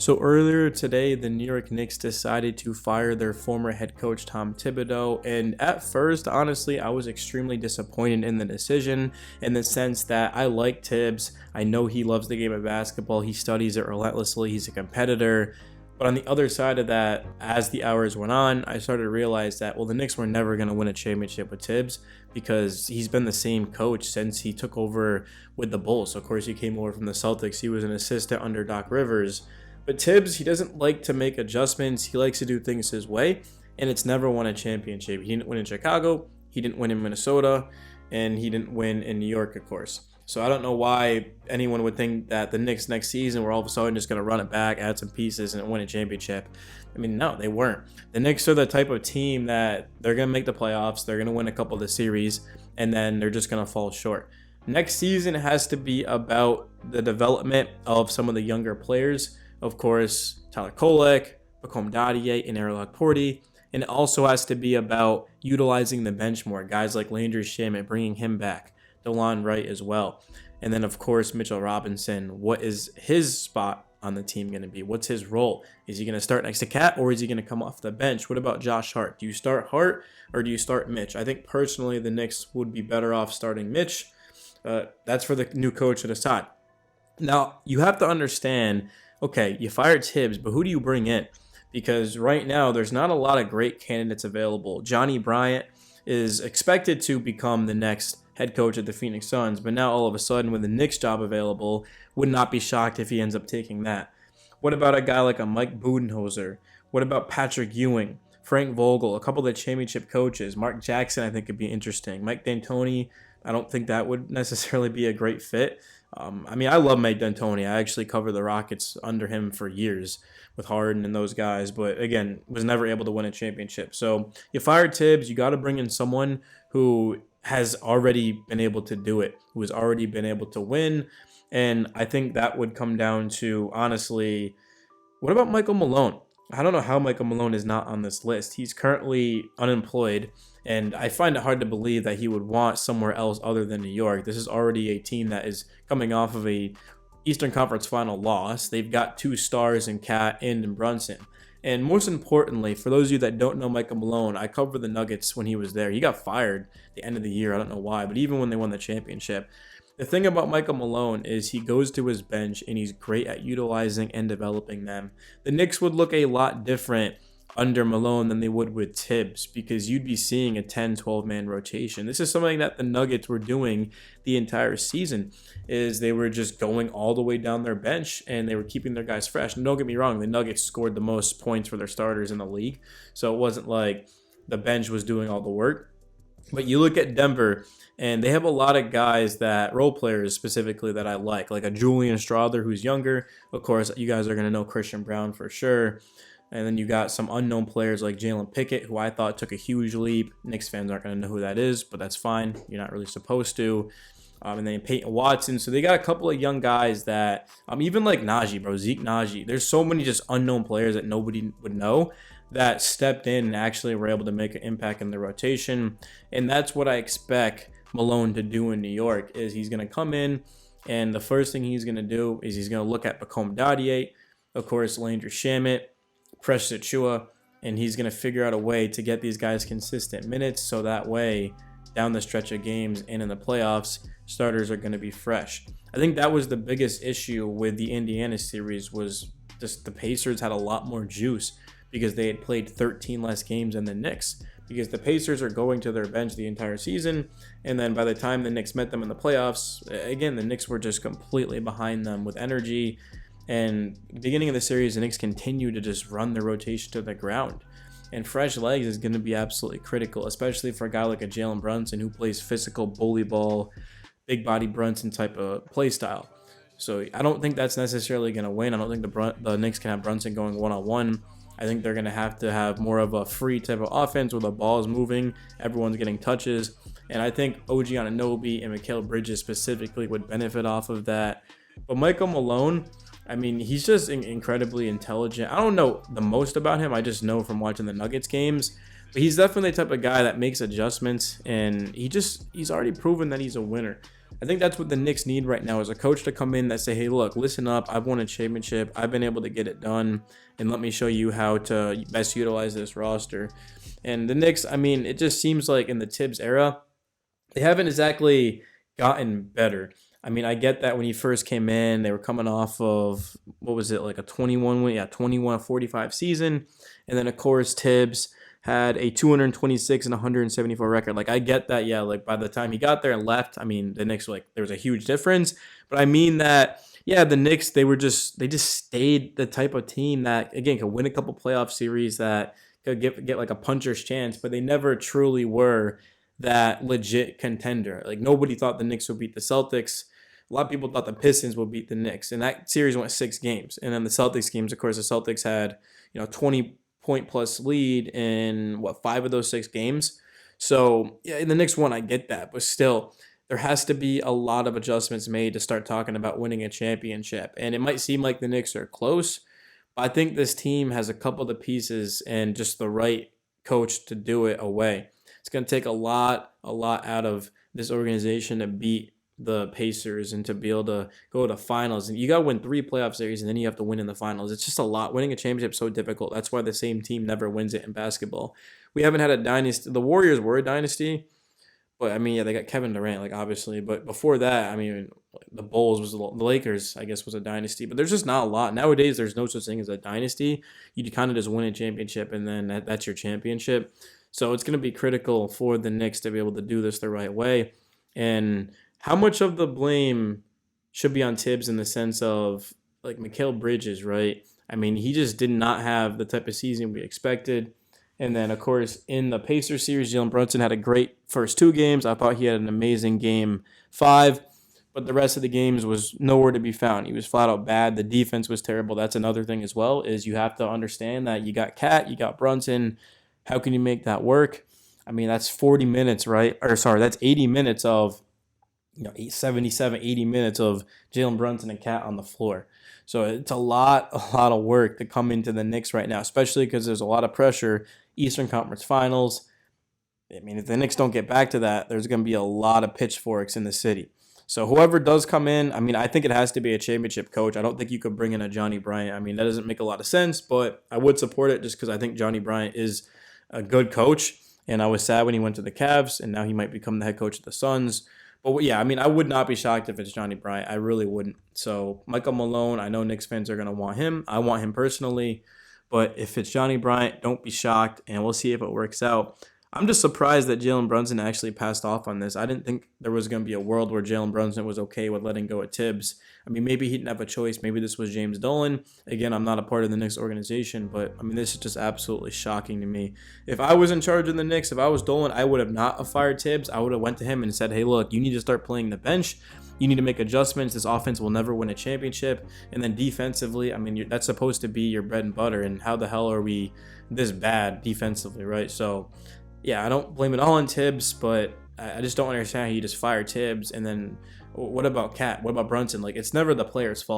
So earlier today, the New York Knicks decided to fire their former head coach Tom Thibodeau, and at first, honestly, I was extremely disappointed in the decision in the sense that I like Tibbs. I know he loves the game of basketball. He studies it relentlessly. He's a competitor. But on the other side of that, as the hours went on, I started to realize that, well, the Knicks were never going to win a championship with Tibbs because he's been the same coach since he took over with the Bulls. So of course, he came over from the Celtics. He was an assistant under Doc Rivers. But Tibbs, he doesn't like to make adjustments. He likes to do things his way, and it's never won a championship. He didn't win in Chicago, he didn't win in Minnesota, and he didn't win in New York, of course. So I don't know why anyone would think that the Knicks next season were all of a sudden just going to run it back, add some pieces, and win a championship. I mean, no, they weren't. The Knicks are the type of team that they're going to make the playoffs, they're going to win a couple of the series, and then they're just going to fall short. Next season has to be about the development of some of the younger players. Of course, Tyler Kolek, Bakom Dadier, and Erlich Porty. And it also has to be about utilizing the bench more. Guys like Landry Shamet, bringing him back. DeLon Wright as well. And then, of course, Mitchell Robinson. What is his spot on the team going to be? What's his role? Is he going to start next to Cat, or is he going to come off the bench? What about Josh Hart? Do you start Hart, or do you start Mitch? I think, personally, the Knicks would be better off starting Mitch. That's for the new coach to decide. Now, you have to understand, okay, you fired Tibbs, but who do you bring in? Because right now, there's not a lot of great candidates available. Johnny Bryant is expected to become the next head coach of the Phoenix Suns, but now all of a sudden, with the Knicks job available, would not be shocked if he ends up taking that. What about a guy like a Mike Budenholzer? What about Patrick Ewing, Frank Vogel, a couple of the championship coaches? Mark Jackson, I think, could be interesting. Mike D'Antoni, I don't think that would necessarily be a great fit. I love Mike D'Antoni. I actually covered the Rockets under him for years with Harden and those guys, but again, was never able to win a championship. So you fired Tibbs, you got to bring in someone who has already been able to do it, who has already been able to win. And I think that would come down to, honestly, what about Michael Malone? I don't know how Michael Malone is not on this list. He's currently unemployed, and I find it hard to believe that he would want somewhere else other than New York. This is already a team that is coming off of a Eastern Conference final loss. They've got two stars in Cat and in Brunson. And most importantly, for those of you that don't know Michael Malone, I covered the Nuggets when he was there. He got fired at the end of the year. I don't know why, but even when they won the championship, the thing about Michael Malone is he goes to his bench and he's great at utilizing and developing them. The Knicks would look a lot different under Malone than they would with Tibbs, because you'd be seeing a 10-12 man rotation. This is something that the Nuggets were doing the entire season, is they were just going all the way down their bench and they were keeping their guys fresh. And don't get me wrong, the Nuggets scored the most points for their starters in the league, so it wasn't like the bench was doing all the work. But you look at Denver, and they have a lot of guys that, role players specifically, that I like a Julian Strawther, who's younger. Of course, you guys are going to know Christian Brown for sure. And then you got some unknown players like Jalen Pickett, who I thought took a huge leap. Knicks fans aren't going to know who that is, but that's fine. You're not really supposed to. And then Peyton Watson. So they got a couple of young guys that, even like Najee, bro, Zeke Najee. There's so many just unknown players that nobody would know that stepped in and actually were able to make an impact in the rotation. And that's what I expect Malone to do in New York, is he's going to come in, and the first thing he's going to do is he's going to look at Bakom Dadier, of course, Landry Shamet, Precious Achiuwa, and he's going to figure out a way to get these guys consistent minutes, so that way, down the stretch of games and in the playoffs, starters are going to be fresh. I think that was the biggest issue with the Indiana series, was just the Pacers had a lot more juice because they had played 13 less games than the Knicks, because the Pacers are going to their bench the entire season, and then by the time the Knicks met them in the playoffs, again, the Knicks were just completely behind them with energy. And beginning of the series, the Knicks continue to just run their rotation to the ground. And fresh legs is going to be absolutely critical, especially for a guy like a Jalen Brunson, who plays physical bully ball, big body Brunson type of play style. So I don't think that's necessarily going to win. I don't think the Knicks can have Brunson going one-on-one. I think they're going to have more of a free type of offense where the ball is moving, everyone's getting touches. And I think OG Anunoby and Mikal Bridges specifically would benefit off of that. But Michael Malone, he's just incredibly intelligent. I don't know the most about him. I just know from watching the Nuggets games. But he's definitely the type of guy that makes adjustments, and he's already proven that he's a winner. I think that's what the Knicks need right now, is a coach to come in that say, hey, look, listen up. I've won a championship. I've been able to get it done, and let me show you how to best utilize this roster. And the Knicks, I mean, it just seems like in the Tibbs era, they haven't exactly gotten better. I mean, I get that when he first came in, they were coming off of, what was it, like a 21 win, yeah, 21-45 season. And then, of course, Tibbs had a 226 and 174 record. Like, I get that, yeah, like by the time he got there and left, I mean, the Knicks were like, there was a huge difference. But I mean that, yeah, the Knicks, they just stayed the type of team that, again, could win a couple playoff series, that could get like a puncher's chance, but they never truly were that legit contender. Like, nobody thought the Knicks would beat the Celtics. A lot of people thought the Pistons would beat the Knicks, and that series went 6 games. And then the Celtics games, of course, the Celtics had 20-point plus lead in 5 of those 6 games. So yeah, in the Knicks won, I get that, but still, there has to be a lot of adjustments made to start talking about winning a championship. And it might seem like the Knicks are close, but I think this team has a couple of the pieces and just the right coach to do it away. It's going to take a lot out of this organization to beat the Pacers and to be able to go to finals. And you got to win 3 playoff series, and then you have to win in the finals. It's just a lot. Winning a championship is so difficult. That's why the same team never wins it in basketball. We haven't had a dynasty. The Warriors were a dynasty, but I mean, yeah, they got Kevin Durant, like, obviously. But before that, I mean, the Bulls was the Lakers, I guess, was a dynasty. But there's just not a lot. Nowadays, there's no such thing as a dynasty. You kind of just win a championship, and then that's your championship. So it's going to be critical for the Knicks to be able to do this the right way. And how much of the blame should be on Tibbs in the sense of, like, Mikal Bridges, right? I mean, he just did not have the type of season we expected. And then, of course, in the Pacers series, Jalen Brunson had a great first 2 games. I thought he had an amazing game 5, but the rest of the games was nowhere to be found. He was flat out bad. The defense was terrible. That's another thing as well, is you have to understand that you got Cat, you got Brunson. How can you make that work? I mean, that's 40 minutes, right? Or sorry, that's 80 minutes of 77, 80 minutes of Jalen Brunson and Cat on the floor. So it's a lot of work to come into the Knicks right now, especially because there's a lot of pressure. Eastern Conference Finals. I mean, if the Knicks don't get back to that, there's going to be a lot of pitchforks in the city. So whoever does come in, I mean, I think it has to be a championship coach. I don't think you could bring in a Johnny Bryant. I mean, that doesn't make a lot of sense, but I would support it just because I think Johnny Bryant is a good coach. And I was sad when he went to the Cavs, and now he might become the head coach of the Suns. But yeah, I mean, I would not be shocked if it's Johnny Bryant. I really wouldn't. So Michael Malone, I know Knicks fans are going to want him. I want him personally. But if it's Johnny Bryant, don't be shocked, and we'll see if it works out. I'm just surprised that Jalen Brunson actually passed off on this. I didn't think there was going to be a world where Jalen Brunson was okay with letting go of Tibbs. I mean, maybe he didn't have a choice. Maybe this was James Dolan. Again, I'm not a part of the Knicks organization, but I mean, this is just absolutely shocking to me. If I was in charge of the Knicks, if I was Dolan, I would have not fired Tibbs. I would have went to him and said, hey, look, you need to start playing the bench. You need to make adjustments. This offense will never win a championship. And then defensively, I mean, that's supposed to be your bread and butter. And how the hell are we this bad defensively, right? So, yeah, I don't blame it all on Tibbs, but I just don't understand how you just fire Tibbs. And then what about Cat? What about Brunson? Like, it's never the player's fault,